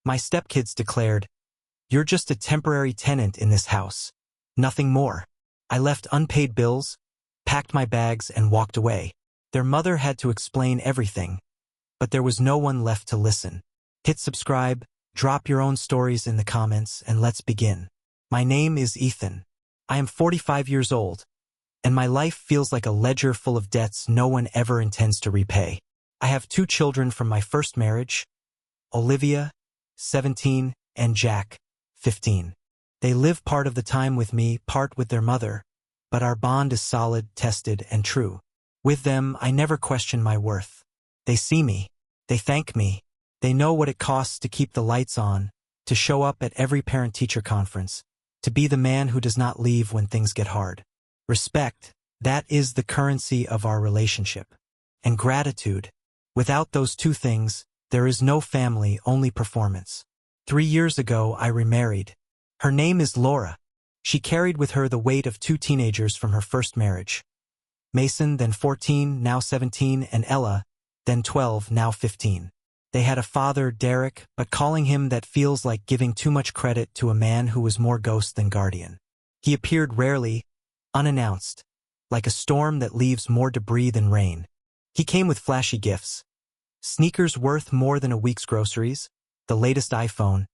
My stepkids declared, "You're just a temporary tenant in this house. Nothing more." I left unpaid bills, packed my bags, and walked away. Their mother had to explain everything, but there was no one left to listen. Hit subscribe, drop your own stories in the comments, and let's begin. My name is Ethan. I am 45 years old, and my life feels like a ledger full of debts no one ever intends to repay. I have 2 children from my first marriage, Olivia, 17, and Jack, 15. They live part of the time with me, part with their mother, but our bond is solid, tested, and true. With them, I never question my worth. They see me. They thank me. They know what it costs to keep the lights on, to show up at every parent-teacher conference, to be the man who does not leave when things get hard. Respect, that is the currency of our relationship. And gratitude. Without those 2 things, there is no family, only performance. 3 years ago, I remarried. Her name is Laura. She carried with her the weight of 2 teenagers from her first marriage. Mason, then 14, now 17, and Ella, then 12, now 15. They had a father, Derek, but calling him that feels like giving too much credit to a man who was more ghost than guardian. He appeared rarely, unannounced, like a storm that leaves more debris than rain. He came with flashy gifts. Sneakers worth more than a week's groceries, the latest iPhone,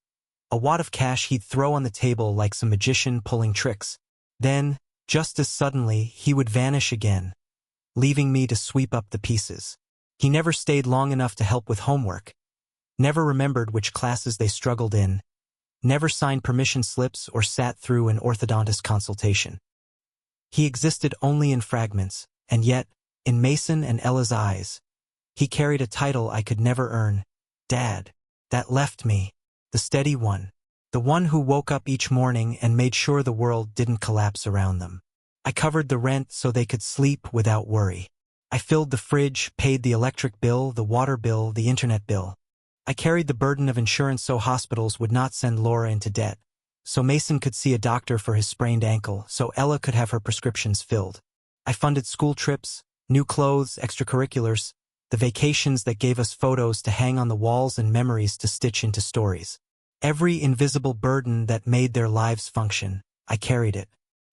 a wad of cash he'd throw on the table like some magician pulling tricks. Then, just as suddenly, he would vanish again, leaving me to sweep up the pieces. He never stayed long enough to help with homework, never remembered which classes they struggled in, never signed permission slips or sat through an orthodontist consultation. He existed only in fragments, and yet, in Mason and Ella's eyes, he carried a title I could never earn, Dad. That left me, the steady one, the one who woke up each morning and made sure the world didn't collapse around them. I covered the rent so they could sleep without worry. I filled the fridge, paid the electric bill, the water bill, the internet bill. I carried the burden of insurance so hospitals would not send Laura into debt, so Mason could see a doctor for his sprained ankle, so Ella could have her prescriptions filled. I funded school trips, new clothes, extracurriculars, the vacations that gave us photos to hang on the walls and memories to stitch into stories. Every invisible burden that made their lives function, I carried it.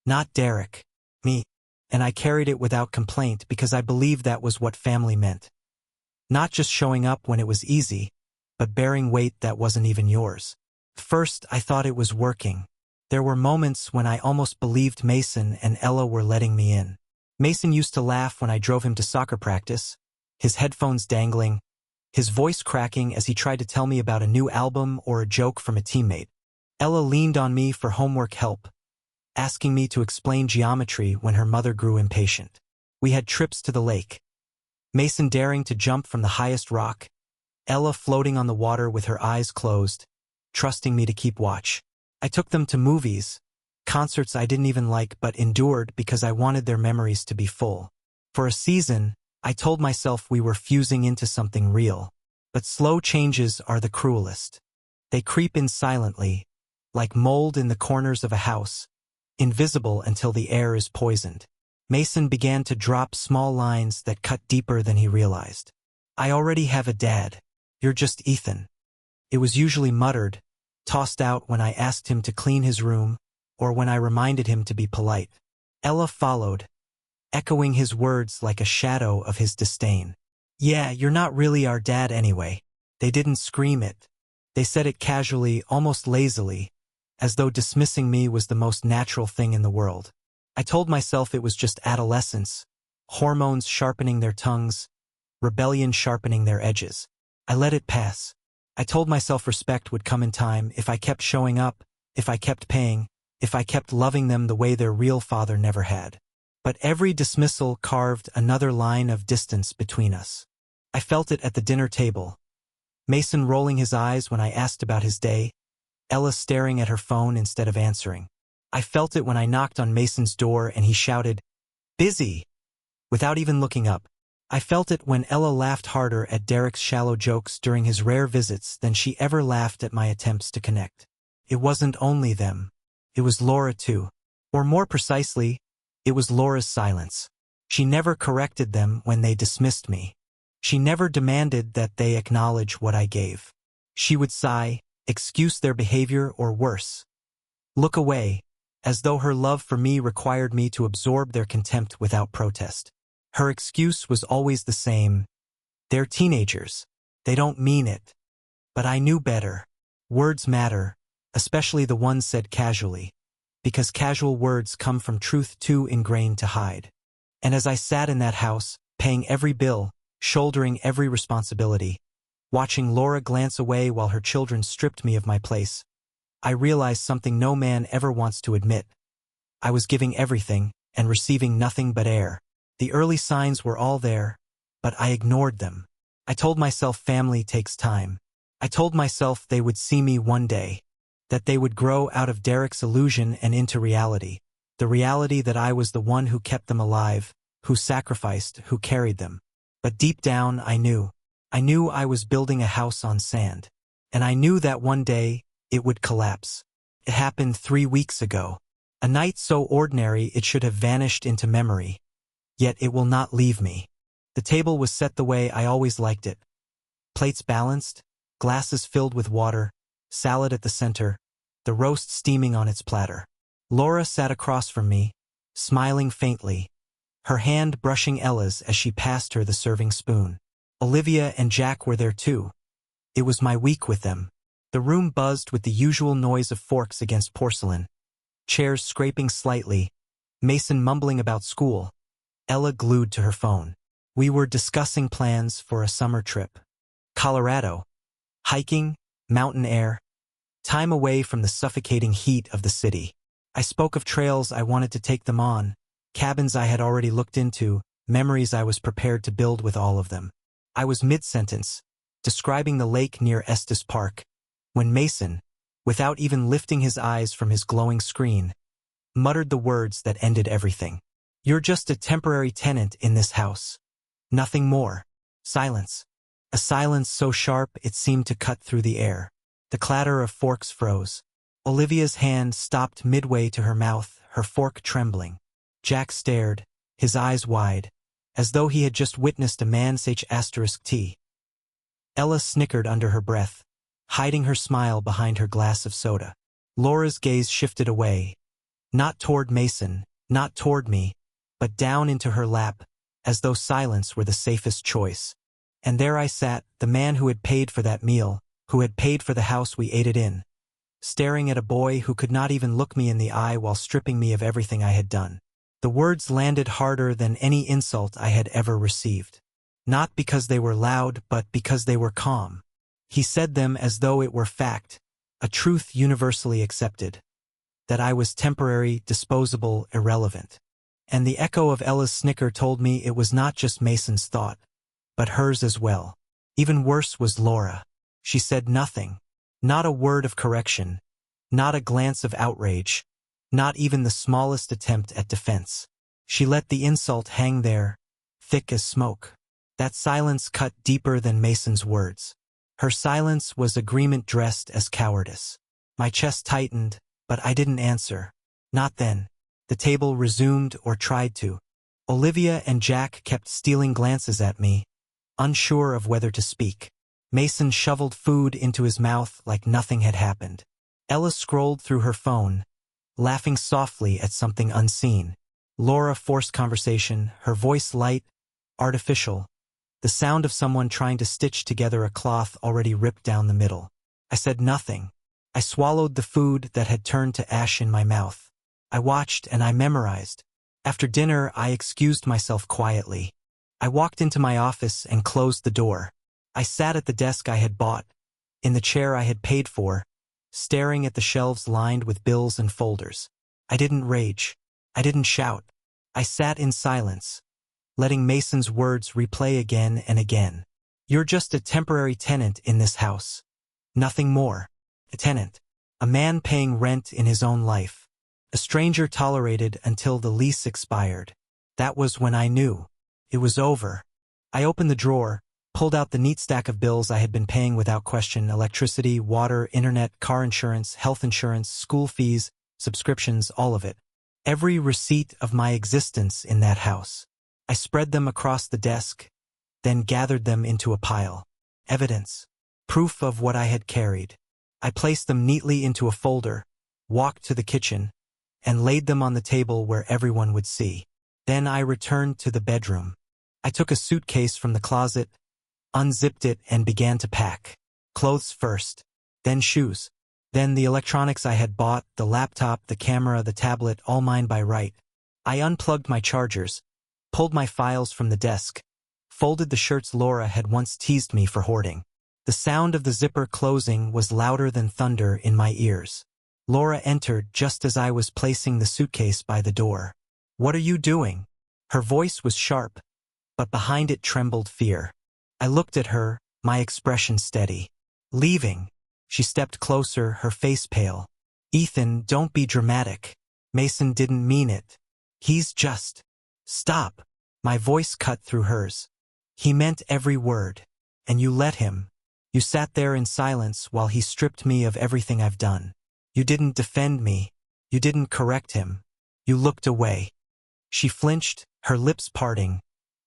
Not Derek, me. And I carried it without complaint because I believed that was what family meant. Not just showing up when it was easy, but bearing weight that wasn't even yours. First, I thought it was working. There were moments when I almost believed Mason and Ella were letting me in. Mason used to laugh when I drove him to soccer practice, his headphones dangling, his voice cracking as he tried to tell me about a new album or a joke from a teammate. Ella leaned on me for homework help, asking me to explain geometry when her mother grew impatient. We had trips to the lake. Mason daring to jump from the highest rock, Ella floating on the water with her eyes closed, trusting me to keep watch. I took them to movies, concerts I didn't even like but endured because I wanted their memories to be full. For a season, I told myself we were fusing into something real. But slow changes are the cruelest. They creep in silently, like mold in the corners of a house, invisible until the air is poisoned. Mason began to drop small lines that cut deeper than he realized. I already have a dad. You're just Ethan. It was usually muttered, tossed out when I asked him to clean his room, or when I reminded him to be polite. Ella followed, echoing his words like a shadow of his disdain. Yeah, you're not really our dad anyway. They didn't scream it. They said it casually, almost lazily, as though dismissing me was the most natural thing in the world. I told myself it was just adolescence, hormones sharpening their tongues, rebellion sharpening their edges. I let it pass. I told myself respect would come in time if I kept showing up, if I kept paying, if I kept loving them the way their real father never had. But every dismissal carved another line of distance between us. I felt it at the dinner table. Mason rolling his eyes when I asked about his day, Ella staring at her phone instead of answering. I felt it when I knocked on Mason's door and he shouted, "Busy!" without even looking up. I felt it when Ella laughed harder at Derek's shallow jokes during his rare visits than she ever laughed at my attempts to connect. It wasn't only them. It was Laura too. Or more precisely, it was Laura's silence. She never corrected them when they dismissed me. She never demanded that they acknowledge what I gave. She would sigh, excuse their behavior, or worse, look away, as though her love for me required me to absorb their contempt without protest. Her excuse was always the same: they're teenagers. They don't mean it. But I knew better. Words matter, especially the ones said casually, because casual words come from truth too ingrained to hide. And as I sat in that house, paying every bill, shouldering every responsibility, watching Laura glance away while her children stripped me of my place, I realized something no man ever wants to admit. I was giving everything and receiving nothing but air. The early signs were all there, but I ignored them. I told myself family takes time. I told myself they would see me one day, that they would grow out of Derek's illusion and into reality, the reality that I was the one who kept them alive, who sacrificed, who carried them. But deep down, I knew I was building a house on sand, and I knew that one day it would collapse. It happened 3 weeks ago. A night so ordinary it should have vanished into memory. Yet it will not leave me. The table was set the way I always liked it. Plates balanced, glasses filled with water, salad at the center, the roast steaming on its platter. Laura sat across from me, smiling faintly, her hand brushing Ella's as she passed her the serving spoon. Olivia and Jack were there too. It was my week with them. The room buzzed with the usual noise of forks against porcelain, chairs scraping slightly, Mason mumbling about school, Ella glued to her phone. We were discussing plans for a summer trip. Colorado. Hiking, mountain air, time away from the suffocating heat of the city. I spoke of trails I wanted to take them on, cabins I had already looked into, memories I was prepared to build with all of them. I was mid-sentence, describing the lake near Estes Park, when Mason, without even lifting his eyes from his glowing screen, muttered the words that ended everything. You're just a temporary tenant in this house. Nothing more. Silence. A silence so sharp it seemed to cut through the air. The clatter of forks froze. Olivia's hand stopped midway to her mouth, her fork trembling. Jack stared, his eyes wide, as though he had just witnessed a man's T. Ella snickered under her breath, hiding her smile behind her glass of soda. Laura's gaze shifted away, not toward Mason, not toward me, but down into her lap, as though silence were the safest choice. And there I sat, the man who had paid for that meal, who had paid for the house we ate it in, staring at a boy who could not even look me in the eye while stripping me of everything I had done. The words landed harder than any insult I had ever received. Not because they were loud, but because they were calm. He said them as though it were fact, a truth universally accepted, that I was temporary, disposable, irrelevant. And the echo of Ella's snicker told me it was not just Mason's thought, but hers as well. Even worse was Laura. She said nothing, not a word of correction, not a glance of outrage, not even the smallest attempt at defense. She let the insult hang there, thick as smoke. That silence cut deeper than Mason's words. Her silence was agreement dressed as cowardice. My chest tightened, but I didn't answer. Not then. The table resumed or tried to. Olivia and Jack kept stealing glances at me, unsure of whether to speak. Mason shoveled food into his mouth like nothing had happened. Ella scrolled through her phone, laughing softly at something unseen. Laura forced conversation, her voice light, artificial, the sound of someone trying to stitch together a cloth already ripped down the middle. I said nothing. I swallowed the food that had turned to ash in my mouth. I watched and I memorized. After dinner, I excused myself quietly. I walked into my office and closed the door. I sat at the desk I had bought, in the chair I had paid for, staring at the shelves lined with bills and folders. I didn't rage. I didn't shout. I sat in silence, letting Mason's words replay again and again. You're just a temporary tenant in this house. Nothing more. A tenant. A man paying rent in his own life. A stranger tolerated until the lease expired. That was when I knew. It was over. I opened the drawer, pulled out the neat stack of bills I had been paying without question: electricity, water, internet, car insurance, health insurance, school fees, subscriptions, all of it. Every receipt of my existence in that house. I spread them across the desk, then gathered them into a pile. Evidence. Proof of what I had carried. I placed them neatly into a folder, walked to the kitchen, and laid them on the table where everyone would see. Then I returned to the bedroom. I took a suitcase from the closet, unzipped it, and began to pack. Clothes first, then shoes, then the electronics I had bought, the laptop, the camera, the tablet, all mine by right. I unplugged my chargers, pulled my files from the desk, folded the shirts Laura had once teased me for hoarding. The sound of the zipper closing was louder than thunder in my ears. Laura entered just as I was placing the suitcase by the door. "What are you doing?" Her voice was sharp, but behind it trembled fear. I looked at her, my expression steady. "Leaving." She stepped closer, her face pale. "Ethan, don't be dramatic. Mason didn't mean it. He's just—" "Stop." My voice cut through hers. "He meant every word. And you let him. You sat there in silence while he stripped me of everything I've done. You didn't defend me. You didn't correct him. You looked away." She flinched, her lips parting,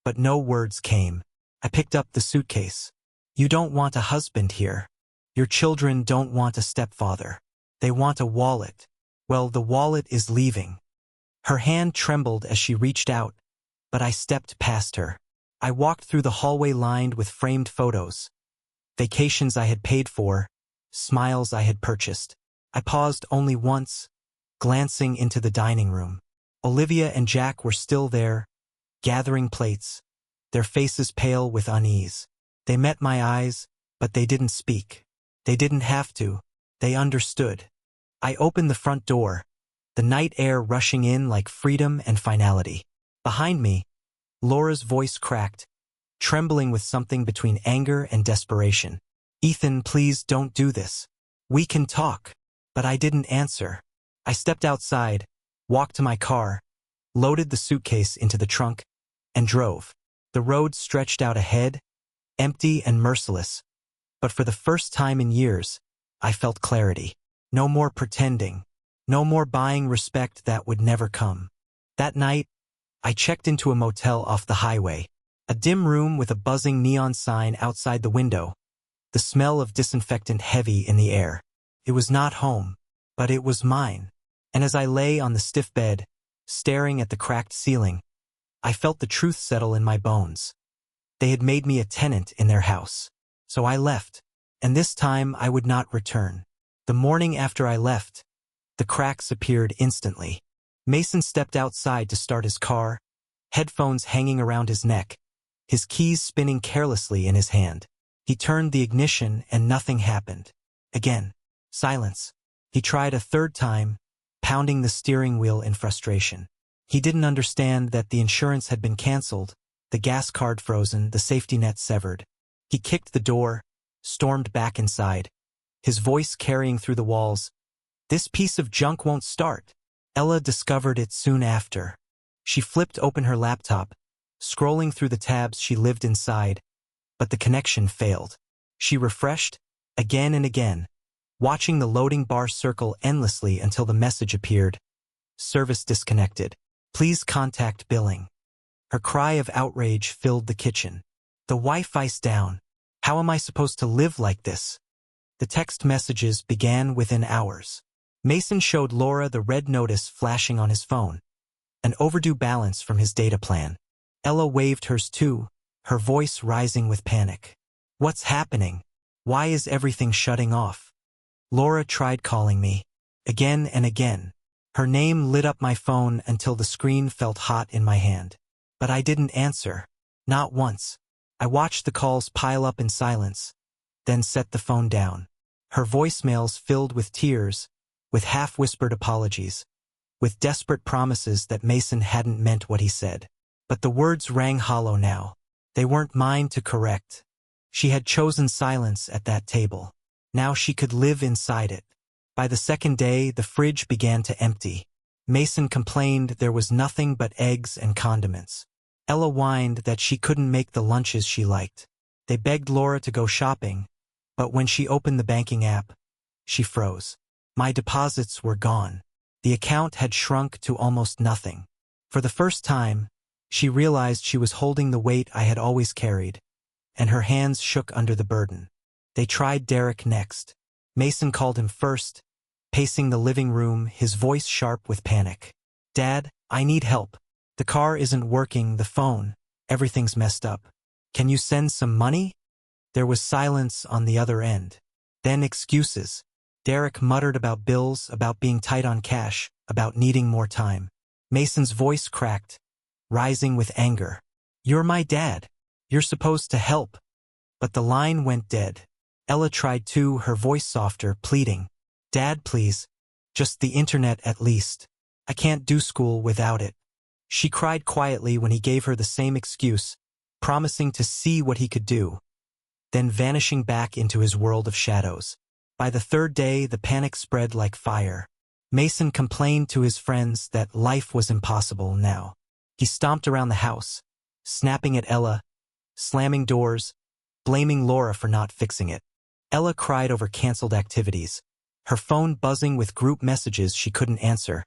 but no words came. I picked up the suitcase. "You don't want a husband here. Your children don't want a stepfather. They want a wallet. Well, the wallet is leaving." Her hand trembled as she reached out, but I stepped past her. I walked through the hallway lined with framed photos. Vacations I had paid for, smiles I had purchased. I paused only once, glancing into the dining room. Olivia and Jack were still there, gathering plates, their faces pale with unease. They met my eyes, but they didn't speak. They didn't have to. They understood. I opened the front door, the night air rushing in like freedom and finality. Behind me, Laura's voice cracked, trembling with something between anger and desperation. "Ethan, please don't do this. We can talk." But I didn't answer. I stepped outside, walked to my car, loaded the suitcase into the trunk, and drove. The road stretched out ahead, empty and merciless, but for the first time in years, I felt clarity. No more pretending. No more buying respect that would never come. That night, I checked into a motel off the highway. A dim room with a buzzing neon sign outside the window, the smell of disinfectant heavy in the air. It was not home, but it was mine. And as I lay on the stiff bed, staring at the cracked ceiling, I felt the truth settle in my bones. They had made me a tenant in their house. So I left, and this time I would not return. The morning after I left, the cracks appeared instantly. Mason stepped outside to start his car, headphones hanging around his neck, his keys spinning carelessly in his hand. He turned the ignition and nothing happened. Again, silence. He tried a third time, pounding the steering wheel in frustration. He didn't understand that the insurance had been canceled, the gas card frozen, the safety net severed. He kicked the door, stormed back inside, his voice carrying through the walls. "This piece of junk won't start." Ella discovered it soon after. She flipped open her laptop, scrolling through the tabs she lived inside, but the connection failed. She refreshed, again and again, watching the loading bar circle endlessly until the message appeared. "Service disconnected. Please contact billing." Her cry of outrage filled the kitchen. "The Wi-Fi's down. How am I supposed to live like this?" The text messages began within hours. Mason showed Laura the red notice flashing on his phone, an overdue balance from his data plan. Ella waved hers too, her voice rising with panic. "What's happening? Why is everything shutting off?" Laura tried calling me, again and again. Her name lit up my phone until the screen felt hot in my hand. But I didn't answer. Not once. I watched the calls pile up in silence, then set the phone down. Her voicemails filled with tears, with half-whispered apologies, with desperate promises that Mason hadn't meant what he said. But the words rang hollow now. They weren't mine to correct. She had chosen silence at that table. Now she could live inside it. By the second day, the fridge began to empty. Mason complained there was nothing but eggs and condiments. Ella whined that she couldn't make the lunches she liked. They begged Laura to go shopping, but when she opened the banking app, she froze. My deposits were gone. The account had shrunk to almost nothing. For the first time, she realized she was holding the weight I had always carried, and her hands shook under the burden. They tried Derek next. Mason called him first, pacing the living room, his voice sharp with panic. "Dad, I need help. The car isn't working, the phone. Everything's messed up. Can you send some money?" There was silence on the other end. Then excuses. Derek muttered about bills, about being tight on cash, about needing more time. Mason's voice cracked, rising with anger. "You're my dad. You're supposed to help." But the line went dead. Ella tried too, her voice softer, pleading. "Dad, please. Just the internet at least. I can't do school without it." She cried quietly when he gave her the same excuse, promising to see what he could do, then vanishing back into his world of shadows. By the third day, the panic spread like fire. Mason complained to his friends that life was impossible now. He stomped around the house, snapping at Ella, slamming doors, blaming Laura for not fixing it. Ella cried over canceled activities, her phone buzzing with group messages she couldn't answer,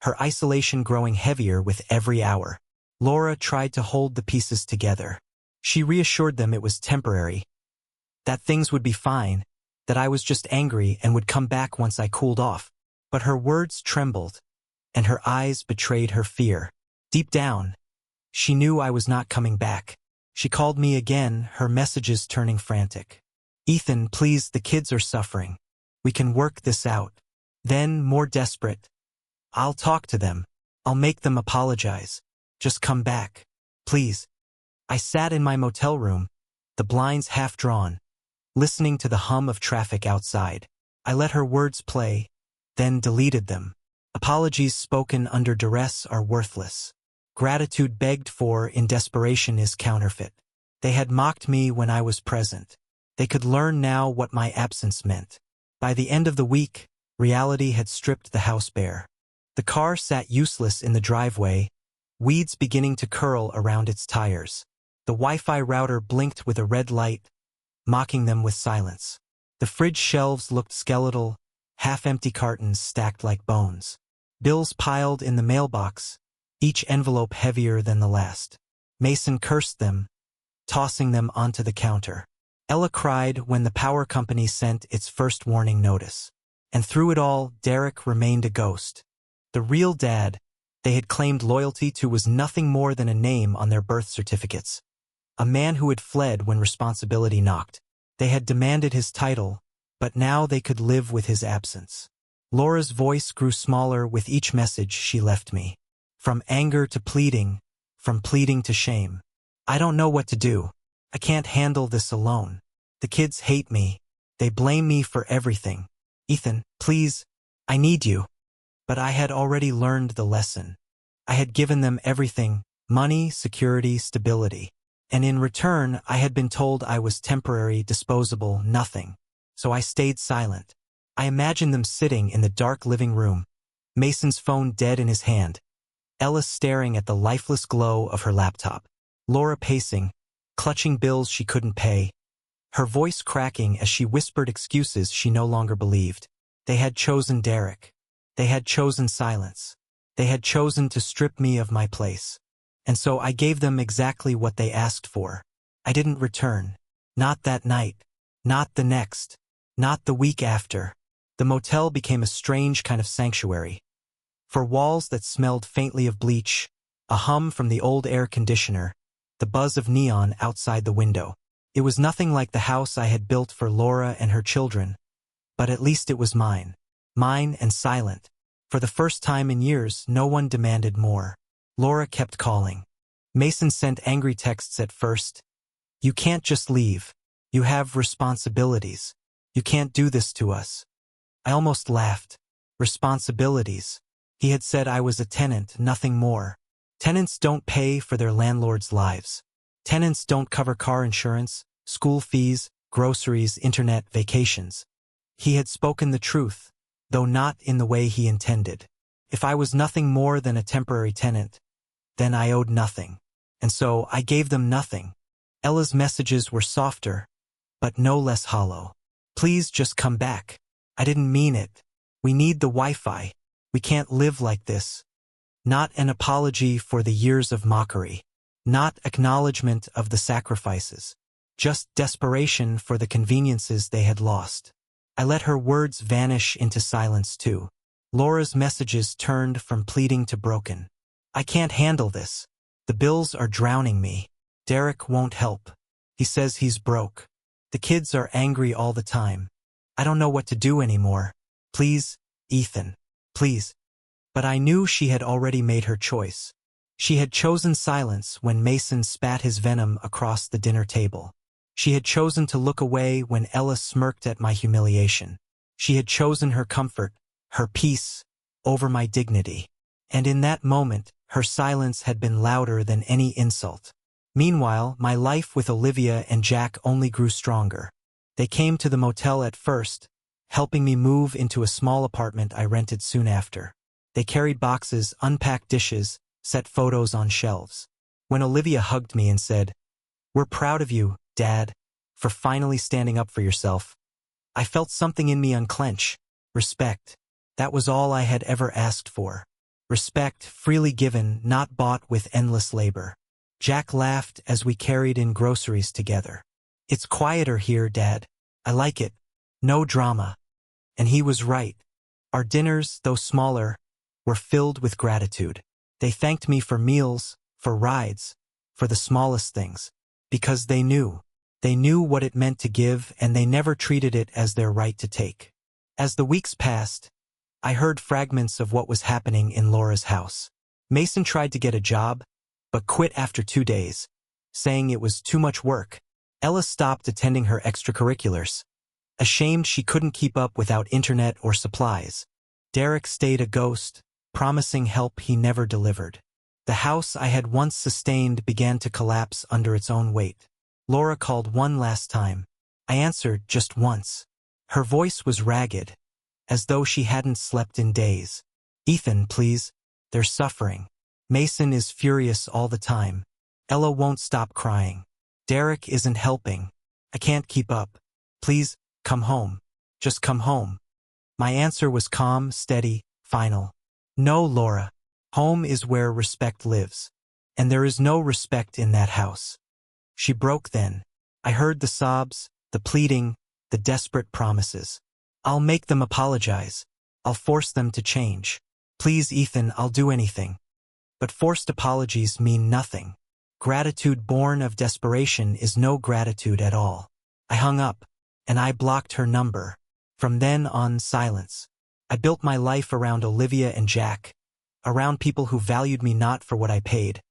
her isolation growing heavier with every hour. Laura tried to hold the pieces together. She reassured them it was temporary, that things would be fine, that I was just angry and would come back once I cooled off. But her words trembled, and her eyes betrayed her fear. Deep down, she knew I was not coming back. She called me again, her messages turning frantic. "Ethan, please, the kids are suffering. We can work this out." Then, more desperate, "I'll talk to them. I'll make them apologize. Just come back. Please." I sat in my motel room, the blinds half drawn, listening to the hum of traffic outside. I let her words play, then deleted them. Apologies spoken under duress are worthless. Gratitude begged for in desperation is counterfeit. They had mocked me when I was present. They could learn now what my absence meant. By the end of the week, reality had stripped the house bare. The car sat useless in the driveway, weeds beginning to curl around its tires. The Wi-Fi router blinked with a red light, mocking them with silence. The fridge shelves looked skeletal, half-empty cartons stacked like bones. Bills piled in the mailbox, each envelope heavier than the last. Mason cursed them, tossing them onto the counter. Ella cried when the power company sent its first warning notice. And through it all, Derek remained a ghost. The real dad they had claimed loyalty to was nothing more than a name on their birth certificates. A man who had fled when responsibility knocked. They had demanded his title, but now they could live with his absence. Laura's voice grew smaller with each message she left me. From anger to pleading, from pleading to shame. "I don't know what to do. I can't handle this alone. The kids hate me. They blame me for everything. Ethan, please, I need you." But I had already learned the lesson. I had given them everything, money, security, stability. And in return, I had been told I was temporary, disposable, nothing. So I stayed silent. I imagined them sitting in the dark living room, Mason's phone dead in his hand, Ella staring at the lifeless glow of her laptop, Laura pacing, clutching bills she couldn't pay, her voice cracking as she whispered excuses she no longer believed. They had chosen Derek. They had chosen silence. They had chosen to strip me of my place. And so I gave them exactly what they asked for. I didn't return. Not that night. Not the next. Not the week after. The motel became a strange kind of sanctuary. For walls that smelled faintly of bleach, a hum from the old air conditioner, the buzz of neon outside the window. It was nothing like the house I had built for Laura and her children, but at least it was mine. Mine and silent. For the first time in years, no one demanded more. Laura kept calling. Mason sent angry texts at first. "You can't just leave. You have responsibilities. You can't do this to us." I almost laughed. Responsibilities. He had said I was a tenant, nothing more. Tenants don't pay for their landlords' lives. Tenants don't cover car insurance, school fees, groceries, internet, vacations. He had spoken the truth, though not in the way he intended. If I was nothing more than a temporary tenant, then I owed nothing. And so I gave them nothing. Ella's messages were softer, but no less hollow. "Please just come back. I didn't mean it. We need the Wi-Fi. We can't live like this." Not an apology for the years of mockery. Not acknowledgement of the sacrifices. Just desperation for the conveniences they had lost. I let her words vanish into silence too. Laura's messages turned from pleading to broken. I can't handle this. The bills are drowning me. Derek won't help. He says he's broke. The kids are angry all the time. I don't know what to do anymore. Please, Ethan. Please. But I knew she had already made her choice. She had chosen silence when Mason spat his venom across the dinner table. She had chosen to look away when Ella smirked at my humiliation. She had chosen her comfort, her peace, over my dignity. And in that moment, her silence had been louder than any insult. Meanwhile, my life with Olivia and Jack only grew stronger. They came to the motel at first, helping me move into a small apartment I rented soon after. They carried boxes, unpacked dishes, set photos on shelves. When Olivia hugged me and said, "We're proud of you, Dad, for finally standing up for yourself," I felt something in me unclench. Respect. That was all I had ever asked for. Respect, freely given, not bought with endless labor. Jack laughed as we carried in groceries together. "It's quieter here, Dad. I like it. No drama." And he was right. Our dinners, though smaller, were filled with gratitude. They thanked me for meals, for rides, for the smallest things. Because they knew. They knew what it meant to give, and they never treated it as their right to take. As the weeks passed, I heard fragments of what was happening in Laura's house. Mason tried to get a job, but quit after 2 days, saying it was too much work. Ella stopped attending her extracurriculars, ashamed she couldn't keep up without internet or supplies. Derek stayed a ghost, promising help he never delivered. The house I had once sustained began to collapse under its own weight. Laura called one last time. I answered just once. Her voice was ragged, as though she hadn't slept in days. "Ethan, please. They're suffering. Mason is furious all the time. Ella won't stop crying. Derek isn't helping. I can't keep up. Please, come home. Just come home." My answer was calm, steady, final. "No, Laura. Home is where respect lives. And there is no respect in that house." She broke then. I heard the sobs, the pleading, the desperate promises. "I'll make them apologize. I'll force them to change. Please, Ethan, I'll do anything." But forced apologies mean nothing. Gratitude born of desperation is no gratitude at all. I hung up, and I blocked her number. From then on, silence. I built my life around Olivia and Jack, around people who valued me not for what I paid,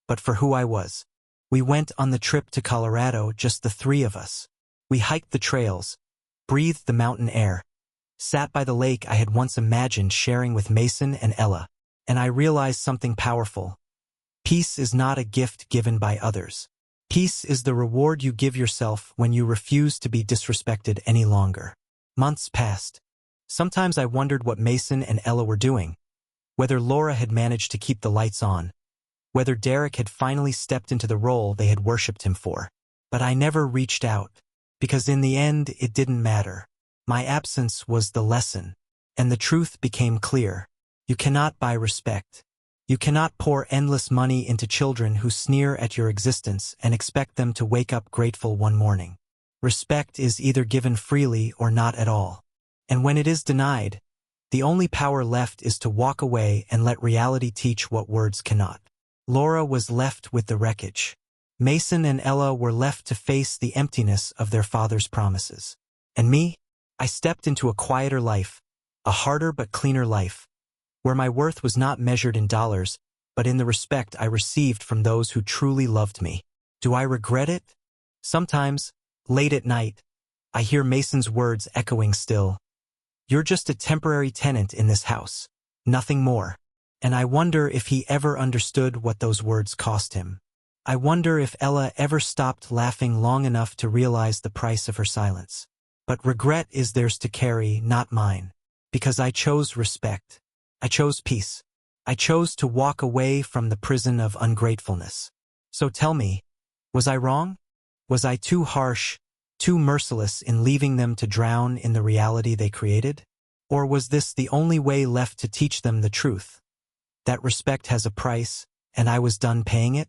but for who I was. We went on the trip to Colorado, just the three of us. We hiked the trails, breathed the mountain air, sat by the lake I had once imagined sharing with Mason and Ella, and I realized something powerful. Peace is not a gift given by others. Peace is the reward you give yourself when you refuse to be disrespected any longer. Months passed. Sometimes I wondered what Mason and Ella were doing, whether Laura had managed to keep the lights on, whether Derek had finally stepped into the role they had worshipped him for. But I never reached out, because in the end it didn't matter. My absence was the lesson, and the truth became clear. You cannot buy respect. You cannot pour endless money into children who sneer at your existence and expect them to wake up grateful one morning. Respect is either given freely or not at all. And when it is denied, the only power left is to walk away and let reality teach what words cannot. Laura was left with the wreckage. Mason and Ella were left to face the emptiness of their father's promises. And me? I stepped into a quieter life, a harder but cleaner life, where my worth was not measured in dollars, but in the respect I received from those who truly loved me. Do I regret it? Sometimes, late at night, I hear Mason's words echoing still. "You're just a temporary tenant in this house, nothing more." And I wonder if he ever understood what those words cost him. I wonder if Ella ever stopped laughing long enough to realize the price of her silence. But regret is theirs to carry, not mine. Because I chose respect. I chose peace. I chose to walk away from the prison of ungratefulness. So tell me, was I wrong? Was I too harsh, too merciless in leaving them to drown in the reality they created? Or was this the only way left to teach them the truth? That respect has a price, and I was done paying it?